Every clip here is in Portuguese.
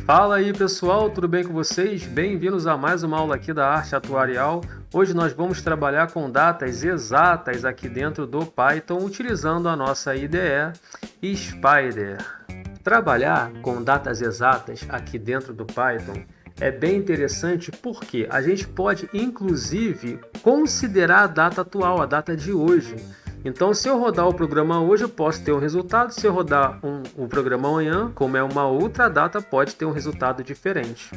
Fala aí pessoal, tudo bem com vocês? Bem-vindos a mais uma aula aqui da Arte Atuarial. Hoje nós vamos trabalhar com datas exatas aqui dentro do Python, utilizando a nossa IDE Spider. Trabalhar com datas exatas aqui dentro do Python é bem interessante porque a gente pode inclusive considerar a data atual, a data de hoje. Então, se eu rodar o programa hoje, eu posso ter um resultado. Se eu rodar o programa amanhã, como é uma outra data, pode ter um resultado diferente.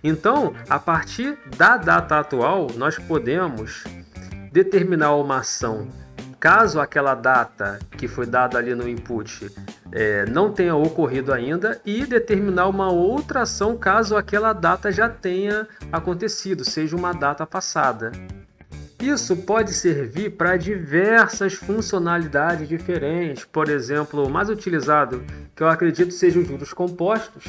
Então, a partir da data atual, nós podemos determinar uma ação. Caso aquela data que foi dada ali no input não tenha ocorrido ainda, e determinar uma outra ação caso aquela data já tenha acontecido, seja uma data passada. Isso pode servir para diversas funcionalidades diferentes. Por exemplo, o mais utilizado, que eu acredito seja os juros compostos.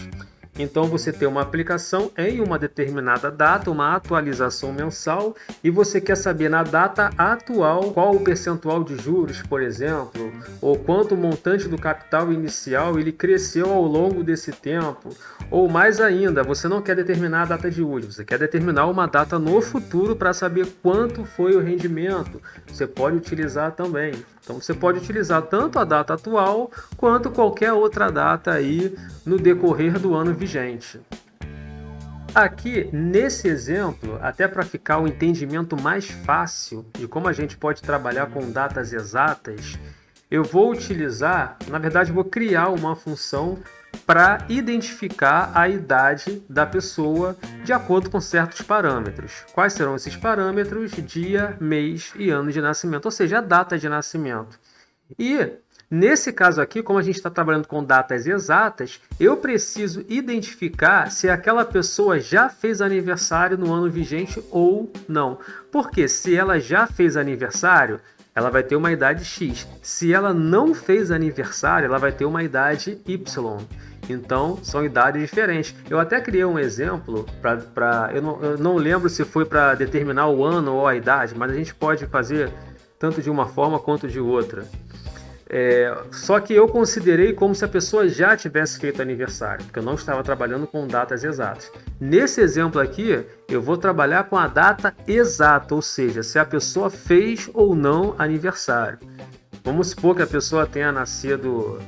Então você tem uma aplicação em uma determinada data, uma atualização mensal, e você quer saber na data atual qual o percentual de juros, por exemplo, ou quanto o montante do capital inicial ele cresceu ao longo desse tempo. Ou mais ainda, você não quer determinar a data de hoje, você quer determinar uma data no futuro para saber quanto foi o rendimento. Você pode utilizar também. Então você pode utilizar tanto a data atual quanto qualquer outra data aí no decorrer do ano vigente. Aqui nesse exemplo, até para ficar o entendimento mais fácil de como a gente pode trabalhar com datas exatas, eu vou utilizar, na verdade vou criar uma função para identificar a idade da pessoa de acordo com certos parâmetros. Quais serão esses parâmetros? Dia, mês e ano de nascimento, ou seja, a data de nascimento. E nesse caso aqui, como a gente está trabalhando com datas exatas, eu preciso identificar se aquela pessoa já fez aniversário no ano vigente ou não. Porque se ela já fez aniversário, ela vai ter uma idade X. Se ela não fez aniversário, ela vai ter uma idade Y. Então, são idades diferentes. Eu até criei um exemplo, eu não lembro se foi para determinar o ano ou a idade, mas a gente pode fazer tanto de uma forma quanto de outra. Só que eu considerei como se a pessoa já tivesse feito aniversário, porque eu não estava trabalhando com datas exatas. Nesse exemplo aqui, eu vou trabalhar com a data exata, ou seja, se a pessoa fez ou não aniversário. Vamos supor que a pessoa tenha nascido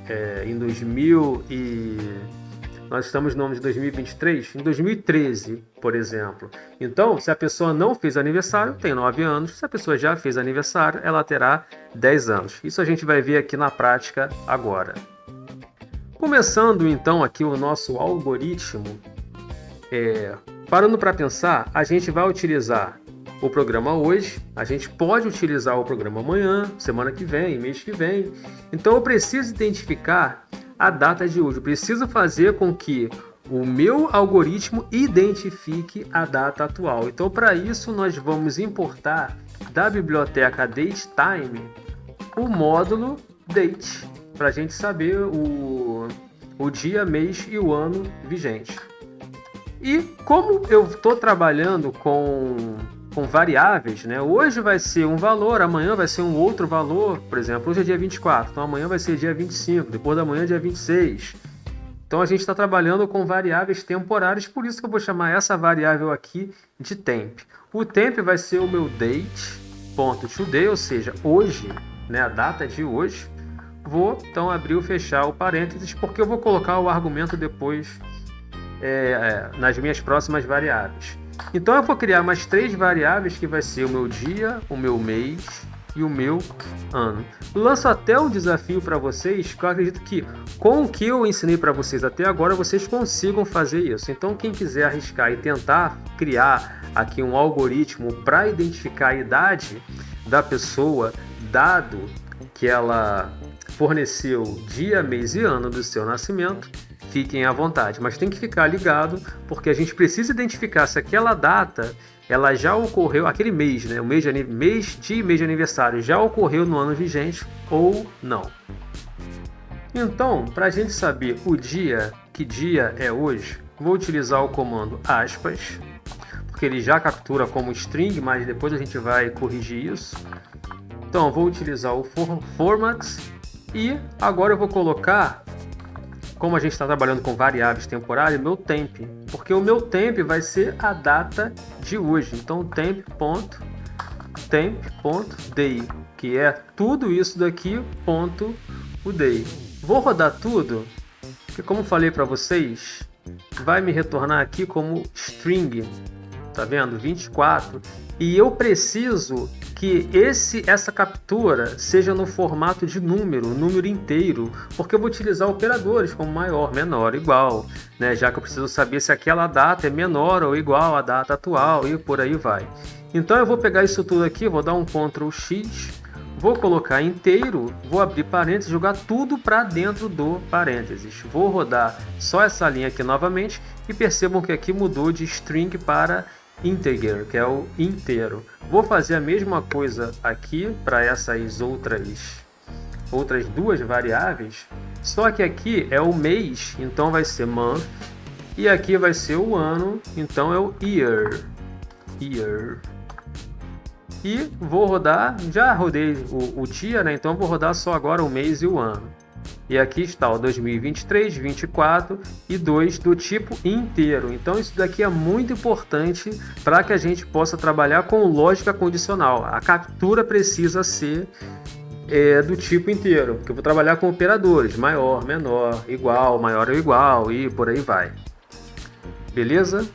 em 2000 e... Nós estamos no ano de 2023, em 2013, por exemplo. Então, se a pessoa não fez aniversário, tem 9 anos. Se a pessoa já fez aniversário, ela terá 10 anos. Isso a gente vai ver aqui na prática agora. Começando então aqui o nosso algoritmo, parando para pensar, a gente vai utilizar o programa hoje, a gente pode utilizar o programa amanhã, semana que vem, mês que vem. Então eu preciso identificar a data de hoje, eu preciso fazer com que o meu algoritmo identifique a data atual. Então para isso nós vamos importar da biblioteca datetime o módulo date, para a gente saber o dia, mês e o ano vigente. E como eu estou trabalhando com variáveis, né? Hoje vai ser um valor, amanhã vai ser um outro valor. Por exemplo, hoje é dia 24, então amanhã vai ser dia 25, depois da manhã dia 26. Então a gente está trabalhando com variáveis temporárias, por isso que eu vou chamar essa variável aqui de temp. O temp vai ser o meu date.today, ou seja, hoje, né? A data de hoje. Vou então abrir ou fechar o parênteses, porque eu vou colocar o argumento depois nas minhas próximas variáveis. Então eu vou criar mais 3 variáveis que vai ser o meu dia, o meu mês e o meu ano. Lanço até um desafio para vocês, que eu acredito que com o que eu ensinei para vocês até agora, vocês consigam fazer isso. Então quem quiser arriscar e tentar criar aqui um algoritmo para identificar a idade da pessoa, dado que ela forneceu dia, mês e ano do seu nascimento, fiquem à vontade, mas tem que ficar ligado, porque a gente precisa identificar se aquela data ela já ocorreu, aquele mês, né? O mês de aniversário já ocorreu no ano vigente ou não. Então, para a gente saber o dia, que dia é hoje, vou utilizar o comando aspas, porque ele já captura como string, mas depois a gente vai corrigir isso. Então, vou utilizar o format e agora eu vou colocar como a gente está trabalhando com variáveis temporárias, meu temp, porque o meu temp vai ser a data de hoje. Então, temp.day, que é tudo isso daqui, ponto o day. Vou rodar tudo, porque como falei para vocês, vai me retornar aqui como string, tá vendo? 24. E eu preciso que essa captura seja no formato de número inteiro, porque eu vou utilizar operadores como maior, menor, igual, né? Já que eu preciso saber se aquela data é menor ou igual à data atual e por aí vai. Então eu vou pegar isso tudo aqui, vou dar um Ctrl X, vou colocar inteiro, vou abrir parênteses, jogar tudo para dentro do parênteses. Vou rodar só essa linha aqui novamente e percebam que aqui mudou de string para integer, que é o inteiro. Vou fazer a mesma coisa aqui para essas outras duas variáveis, só que aqui é o mês, então vai ser month, e aqui vai ser o ano, então é o year. E vou rodar, já rodei o dia, né? Então vou rodar só agora o mês e o ano. E aqui está o 2023, 24 e 2 do tipo inteiro. Então isso daqui é muito importante para que a gente possa trabalhar com lógica condicional. A captura precisa ser do tipo inteiro, porque eu vou trabalhar com operadores, maior, menor, igual, maior ou igual e por aí vai. Beleza?